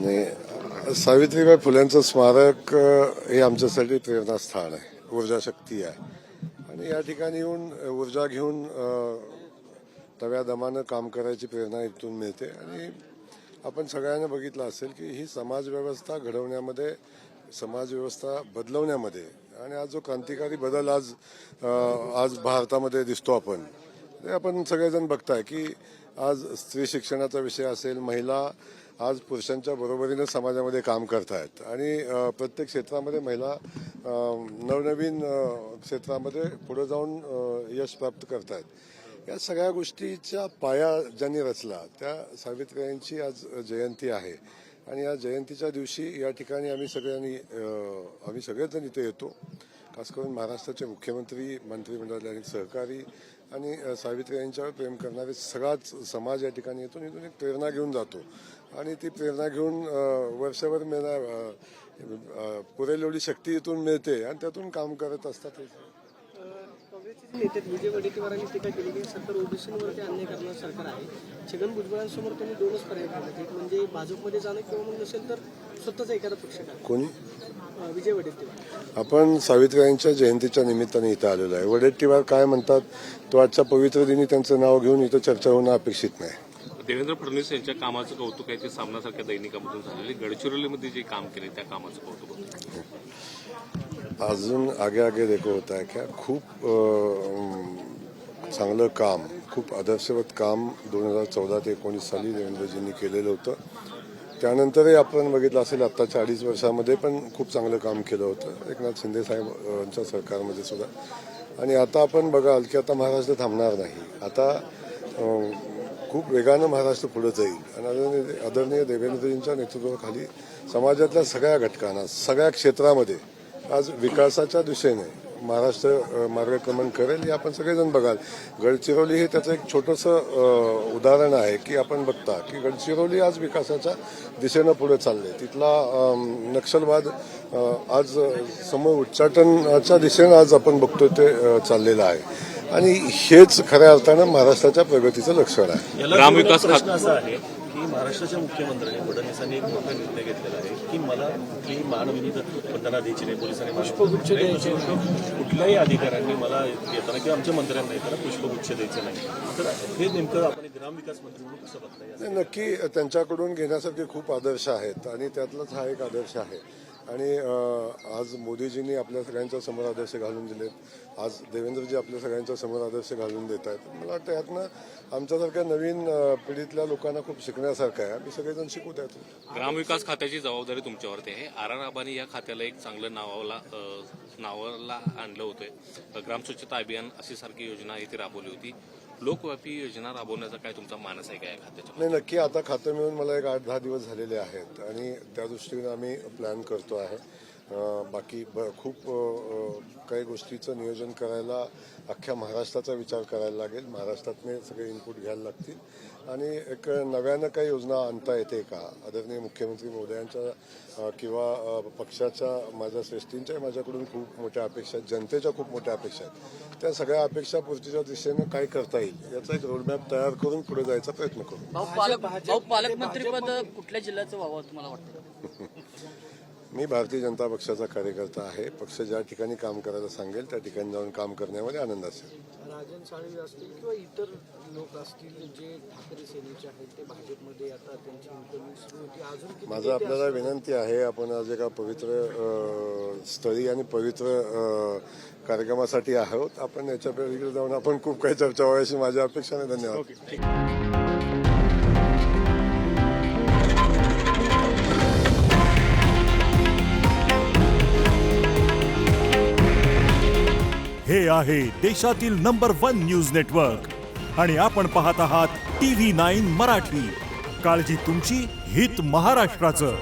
नाही, सावित्रीबाई फुल्यांचं स्मारक हे आमच्यासाठी प्रेरणास्थान आहे, ऊर्जा शक्ती आहे आणि या ठिकाणी येऊन ऊर्जा घेऊन तव्या दमानं काम करायची प्रेरणा इथून मिळते. आणि आपण सगळ्यांना बघितलं असेल की ही समाजव्यवस्था घडवण्यामध्ये, समाजव्यवस्था बदलवण्यामध्ये आणि आज जो क्रांतिकारी बदल आज भारतामध्ये दिसतो आपण, ते आपण सगळेजण बघताय की आज स्त्री शिक्षणाचा विषय असेल, महिला आज पुरुषांच्या बरोबरीने समाजामध्ये काम करत आहेत आणि प्रत्येक क्षेत्रामध्ये महिला नवनवीन क्षेत्रामध्ये पुढे जाऊन यश प्राप्त करत आहेत. या सगळ्या गोष्टीचा पाया ज्यांनी रचला त्या सावित्रीबाईंची आज जयंती आहे आणि या जयंतीच्या दिवशी या ठिकाणी आम्ही सगळेजण इथे येतो. खास करून महाराष्ट्राचे मुख्यमंत्री, मंत्रिमंडळातले अनेक सहकारी आणि सावित्रीबाईंच्यावर प्रेम करणारे सगळाच समाज या ठिकाणी येतो. इथून एक प्रेरणा घेऊन जातो आणि ती प्रेरणा घेऊन वर्षभर पुरेल एवढी शक्ती इथून मिळते आणि त्यातून काम करत असतात. काँग्रेसचे नेते विजय वडेट्टीवारांनी टीका केली की सरकार ओबीसीवरती अन्याय करणारं सरकार आहे. छगन भुजबळांसमोर त्यांनी दोनच पर्याय काढले, एक म्हणजे भाजपमध्ये जाणं किंवा मग नसेल तर स्वतःचा एखादा पक्ष काढा. कोणी? विजय वडेट्टीवार. आपण सावित्रीबाईंच्या जयंतीच्या निमित्ताने इथं आलेलो आहे. वडेट्टीवार काय म्हणतात तो आजच्या पवित्र दिनी त्यांचं नाव घेऊन इथं चर्चा होणं अपेक्षित नाही. देवेंद्र फडणवीस यांच्या कामाचं कौतुक आहे ते सामनासारख्या दैनिकामधून झालेले. गडचिरोलीमध्ये जे काम केले त्या कामाचं कौतुक होतं. अजून आगे देखो होता है क्या, खूप चांगलं काम, खूप आदर्शवत काम 2014 ते 19 साली देवेंद्रजींनी केलेलं होतं. त्यानंतरही आपण बघितलं असेल आत्ताच्या 2.5 वर्षामध्ये पण खूप चांगलं काम केलं होतं एकनाथ शिंदे साहेबांच्या सरकारमध्ये सुद्धा. आणि आता आपण बघाल की आता महाराष्ट्र थांबणार नाही. आता खूप वेगानं महाराष्ट्र पुढे जाईल आणि आदरणीय देवेंद्रजींच्या नेतृत्वाखाली समाजातल्या सगळ्या घटकांना, सगळ्या क्षेत्रामध्ये आज विकासाच्या दिशेने महाराष्ट्र मार्गक्रमण करेल हे आपण सगळेजण बघाल. गडचिरोली हे त्याचं एक छोटंसं उदाहरण आहे की आपण बघता की गडचिरोली आज विकासाच्या दिशेनं पुढे चालले. तिथला नक्षलवाद आज समोर उच्चाटनाच्या दिशेनं आज आपण बघतो ते चाललेलं आहे आणि हेच खऱ्या अर्थानं महाराष्ट्राच्या प्रगतीचं लक्षण आहे. ग्रामविकास प्रश्न असा आहे की महाराष्ट्राच्या मुख्यमंत्र्यांनी फडणवीसांनी एक मोठा निर्णय घेतलेला आहे की मला कुठलीही मानवनी त्यांना द्यायची नाही, पोलिसांनी पुष्पगुच्छ द्यायचे, कुठल्याही अधिकाऱ्यांनी मला येताना किंवा आमच्या मंत्र्यांना येताना पुष्पगुच्छ द्यायचे नाही. तर हे नेमकं आपण ग्रामविकास मंत्री म्हणून कसं बघताय? नक्की त्यांच्याकडून घेण्यासारखे खूप आदर्श आहेत आणि त्यातलाच हा एक आदर्श आहे. आणि आज मोदीजींनी आपल्या सगळ्यांच्या समोर आदर्श घालून दिलेत, आज देवेंद्रजी आपल्या सगळ्यांच्या समोर आदर्श घालून देत आहेत. मला वाटतं यातनं आमच्यासारख्या नवीन पिढीतल्या लोकांना खूप शिकण्यासारखं आहे. आम्ही सगळेजण शिकू द्यात. ग्रामविकास खात्याची जबाबदारी तुमच्यावरती आहे. आर आबांनी या खात्याला एक चांगलं नावाला आणलं होतं. ग्राम स्वच्छता अभियान अशी सारखी योजना इथे राबवली होती. लोकव्यापी योजना राबवण्याचा काय तुमचा मानस आहे का या खात्याच्या? नाही, नक्की आता खातं मिळून मला एक 8-10 दिवस झालेले आहेत आणि त्या दृष्टीने आम्ही प्लॅन करतो आहे. बाकी खूप काही गोष्टीचं नियोजन करायला अख्ख्या महाराष्ट्राचा विचार करायला लागेल. महाराष्ट्रातले सगळे इनपुट घ्यायला लागतील आणि एक नव्यानं काही योजना आणता येते का, आदरणीय मुख्यमंत्री महोदयांच्या किंवा पक्षाच्या माझ्या श्रेष्ठींच्या माझ्याकडून खूप मोठ्या अपेक्षा आहेत, जनतेच्या खूप मोठ्या अपेक्षा आहेत. त्या सगळ्या अपेक्षा पूर्तीच्या दिशेनं काय करता येईल याचा एक रोडमॅप तयार करून पुढे जायचा प्रयत्न करू. पालकमंत्रीपद कुठल्या जिल्ह्याचं व्हावं तुम्हाला वाटतं? मी भारतीय जनता पक्षाचा कार्यकर्ता आहे. पक्ष ज्या ठिकाणी काम करायला सांगेल त्या ठिकाणी जाऊन काम करण्यामध्ये आनंद असेल. राजन साळवी असतील किंवा इतर लोक असतील जे ठाकरे सेनेचे आहेत ते भाजपमध्ये आता त्यांची इंटरव्ह्यू सुरू होती. अजून माझं आपल्याला विनंती आहे, आपण आज एका पवित्र स्थळी आणि पवित्र कार्यक्रमासाठी आहोत. आपण याच्या पलीकडे जाऊन आपण खूप काही चर्चा व्हावी अशी माझी अपेक्षा आहे. धन्यवाद. हे आहे देशातील नंबर 1 न्यूज नेटवर्क आणि आपण पाहत आहात TV9 मराठी. काळजी तुमची, हित महाराष्ट्राचं.